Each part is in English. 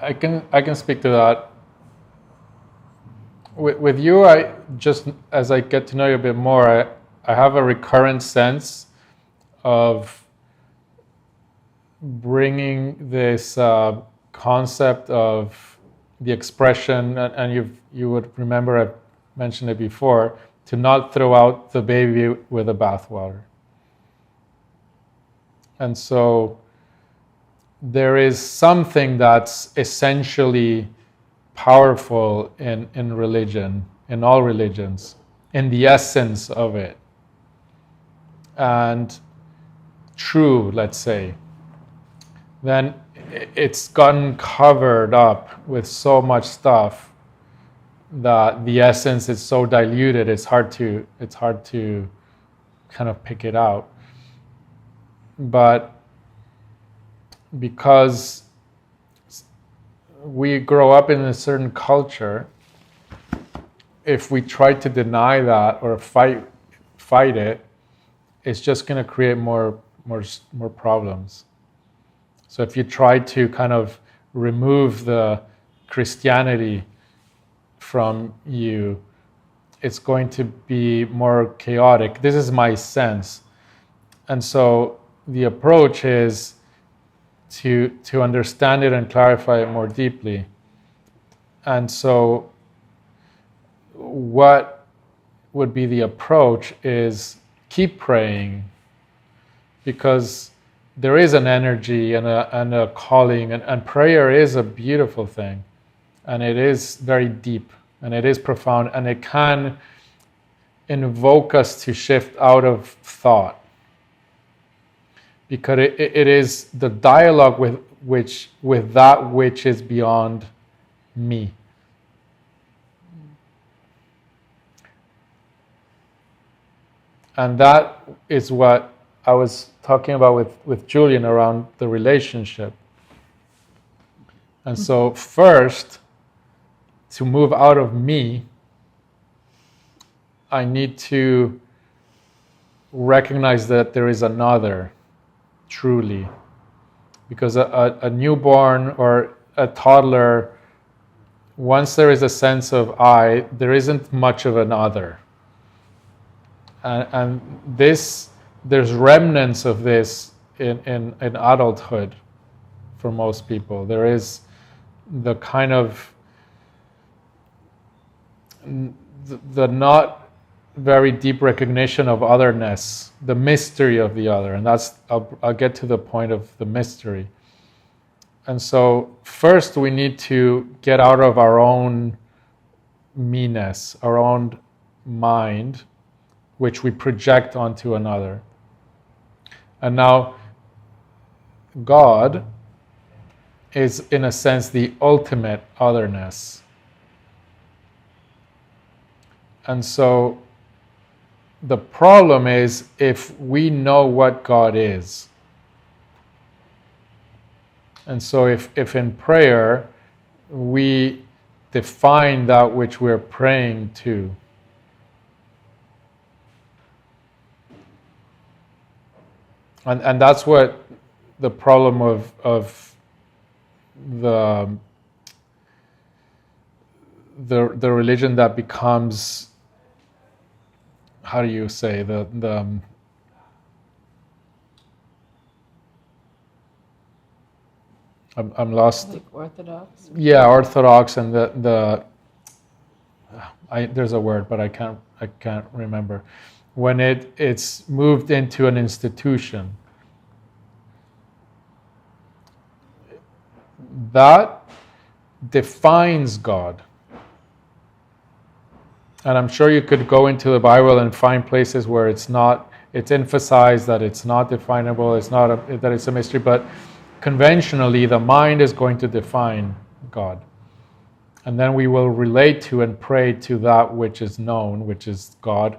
I can speak to that. With you, I just as I get to know you a bit more, I have a recurrent sense of bringing this concept of the expression, and you would remember I've mentioned it before, to not throw out the baby with the bathwater. And so there is something that's essentially powerful in religion, in all religions, in the essence of it, and true, let's say. Then it's gotten covered up with so much stuff that the essence is so diluted, it's hard to kind of pick it out. But because we grow up in a certain culture, if we try to deny that or fight it, it's just going to create more problems. So if you try to kind of remove the Christianity from you, it's going to be more chaotic. This is my sense. And so the approach is to understand it and clarify it more deeply. And so what would be the approach is keep praying, because there is an energy and a calling, and prayer is a beautiful thing, and it is very deep, and it is profound, and it can invoke us to shift out of thought, because it is the dialogue with that which is beyond me. And that is what I was talking about with Julian around the relationship. And so first, to move out of me, I need to recognize that there is another, truly. Because a newborn or a toddler, once there is a sense of I, there isn't much of an other. And there's remnants of this in adulthood for most people. There is the kind of the not very deep recognition of otherness, the mystery of the other, and that's I'll get to the point of the mystery. And so first we need to get out of our own me-ness, our own mind, which we project onto another. And now God is, in a sense, the ultimate otherness. And so the problem is if we know what God is. And so if in prayer we define that which we're praying to, and that's what the problem of the religion that becomes, how do you say, I'm lost. Like Orthodox? Yeah, Orthodox, and there's a word, but I can't remember. When it's moved into an institution, that defines God. And I'm sure you could go into the Bible and find places where it's emphasized that it's not definable, that it's a mystery, but conventionally the mind is going to define God. And then we will relate to and pray to that which is known, which is God.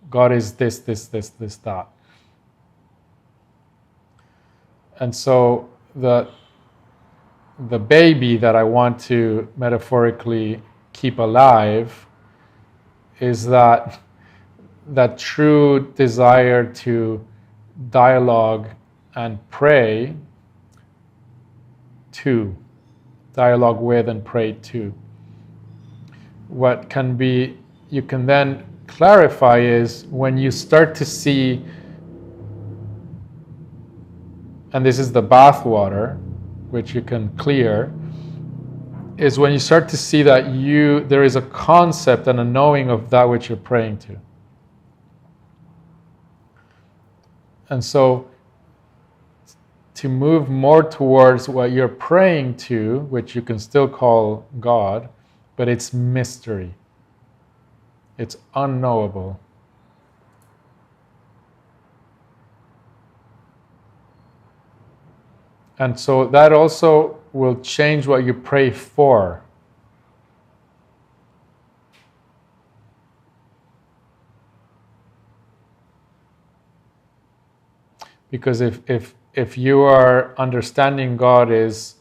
God is this, that. And so the baby that I want to metaphorically keep alive is that true desire to dialogue and pray to dialogue with and pray to. What you can then clarify is when you start to see, and this is the bath water, which you can clear, is when you start to see that there is a concept and a knowing of that which you're praying to. And so to move more towards what you're praying to, which you can still call God, but it's mystery. It's unknowable. And so that also will change what you pray for. Because if you are understanding God is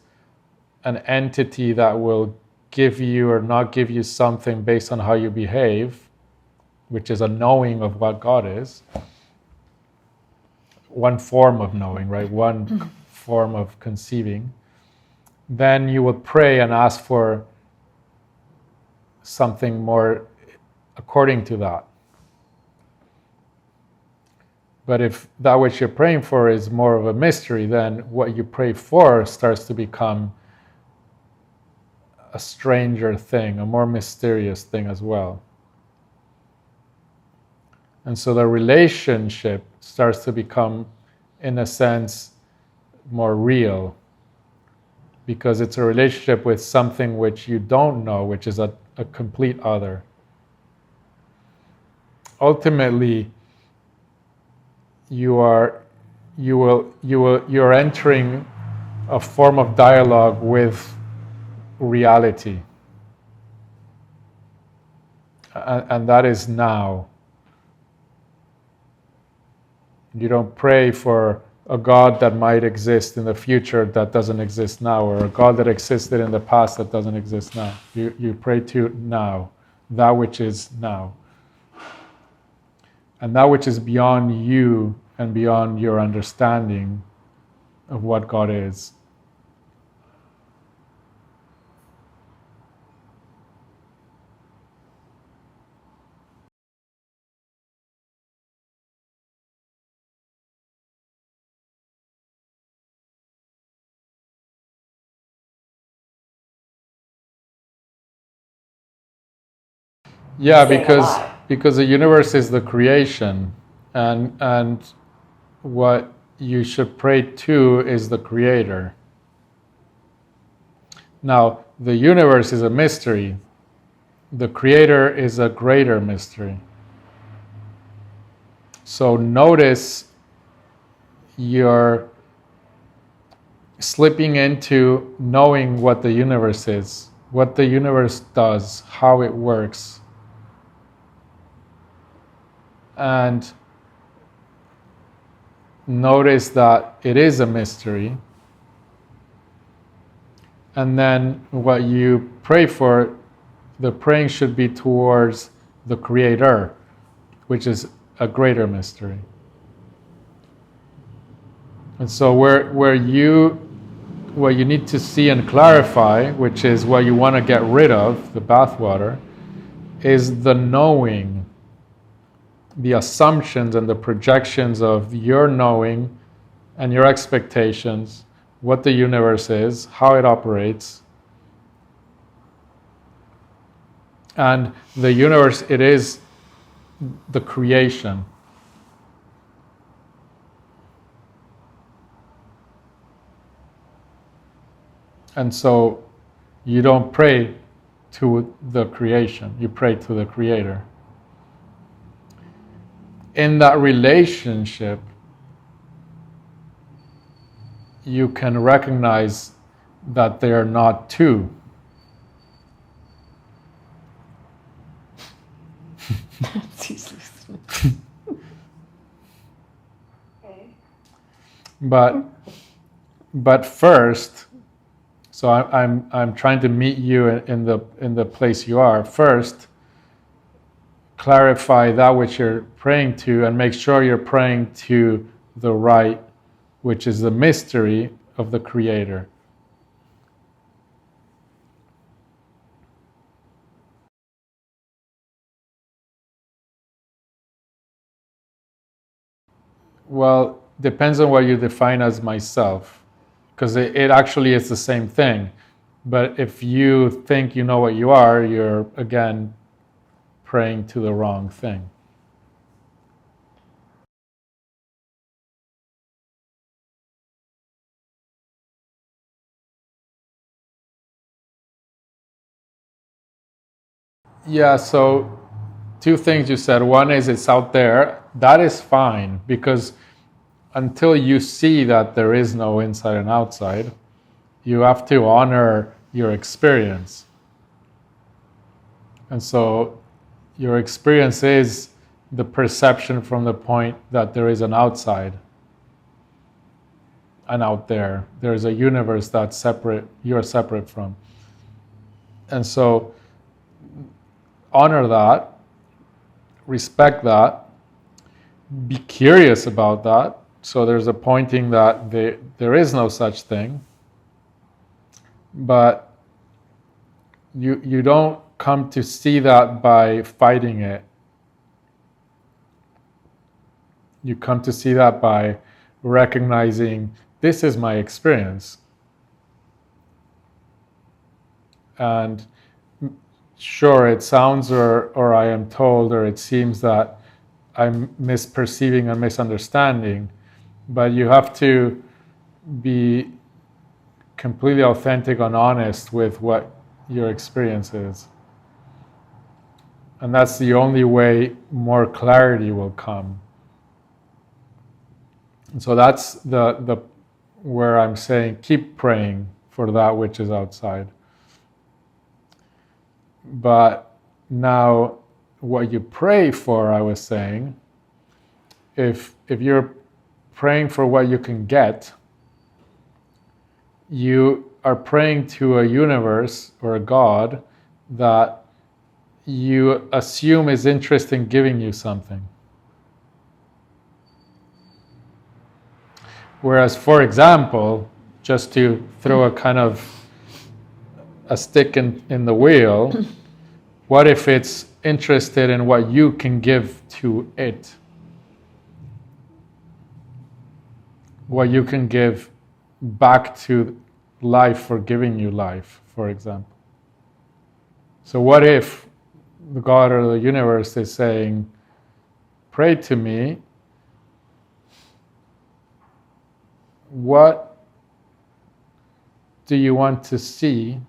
an entity that will give you or not give you something based on how you behave, which is a knowing of what God is, one form of knowing, right? One form of conceiving, then you will pray and ask for something more according to that. But if that which you're praying for is more of a mystery, then what you pray for starts to become a stranger thing, a more mysterious thing as well. And so the relationship starts to become, in a sense, more real, because it's a relationship with something which you don't know, which is a complete other. Ultimately, you're entering a form of dialogue with reality, and that is now. You don't pray for a God that might exist in the future that doesn't exist now, or a God that existed in the past that doesn't exist now. You pray to now, that which is now. And that which is beyond you and beyond your understanding of what God is. Yeah, because the universe is the creation, and what you should pray to is the creator. Now, the universe is a mystery. The creator is a greater mystery. So notice you're slipping into knowing what the universe is, what the universe does, how it works. And notice that it is a mystery. And then what you pray for, the praying should be towards the Creator, which is a greater mystery. And so what you need to see and clarify, which is what you want to get rid of, the bathwater, is the knowing, the assumptions and the projections of your knowing and your expectations, what the universe is, how it operates. And the universe, it is the creation. And so you don't pray to the creation, you pray to the Creator. In that relationship, you can recognize that they are not two. But first, so I'm trying to meet you in the place you are. First, clarify that which you're praying to, and make sure you're praying to the right, which is the mystery of the Creator. Well, depends on what you define as myself, because it actually is the same thing. But if you think you know what you are, you're again praying to the wrong thing. Yeah, so two things you said. One is it's out there. That is fine, because until you see that there is no inside and outside, you have to honor your experience. And so your experience is the perception from the point that there is an outside and out there. There is a universe that's separate, you're separate from. And so honor that, respect that, be curious about that. So there's a pointing that there is no such thing, but you don't come to see that by fighting it. You come to see that by recognizing this is my experience. And sure, it sounds or I am told or it seems that I'm misperceiving and misunderstanding, but you have to be completely authentic and honest with what your experience is. And that's the only way more clarity will come. And so that's the where I'm saying keep praying for that which is outside. But now what you pray for, I was saying, if you're praying for what you can get, you are praying to a universe or a God that you assume is interested in giving you something. Whereas, for example, just to throw a kind of a stick in the wheel, what if it's interested in what you can give to it? What you can give back to life for giving you life, for example. So what if the God or the universe is saying, pray to me, what do you want to see,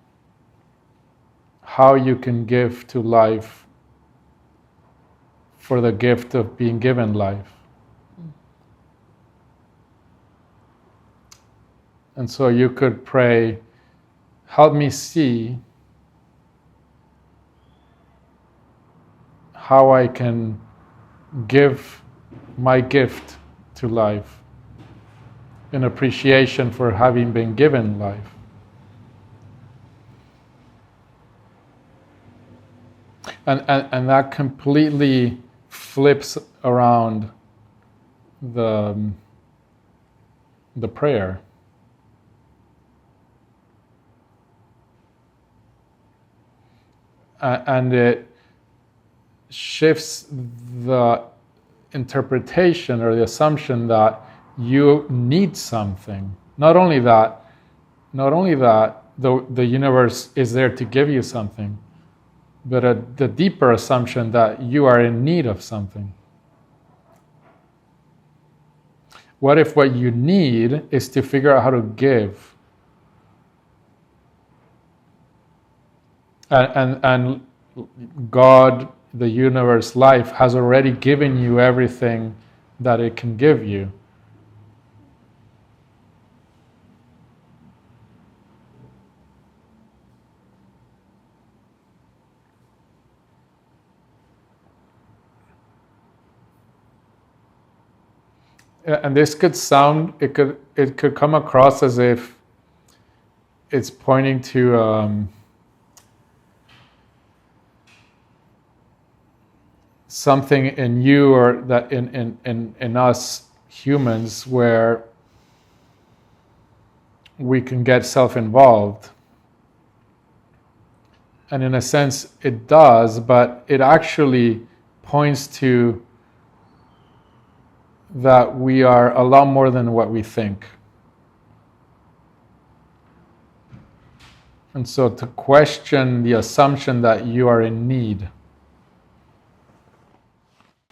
how you can give to life for the gift of being given life? And so you could pray, help me see how I can give my gift to life in appreciation for having been given life. And that completely flips around the prayer. And it shifts the interpretation or the assumption that you need something. Not only that the universe is there to give you something, but the deeper assumption that you are in need of something. What if what you need is to figure out how to give? And God, the universe, life has already given you everything that it can give you. And this could sound, it could come across as if it's pointing to something in you or that in us humans where we can get self-involved. And in a sense it does, but it actually points to that we are a lot more than what we think. And so to question the assumption that you are in need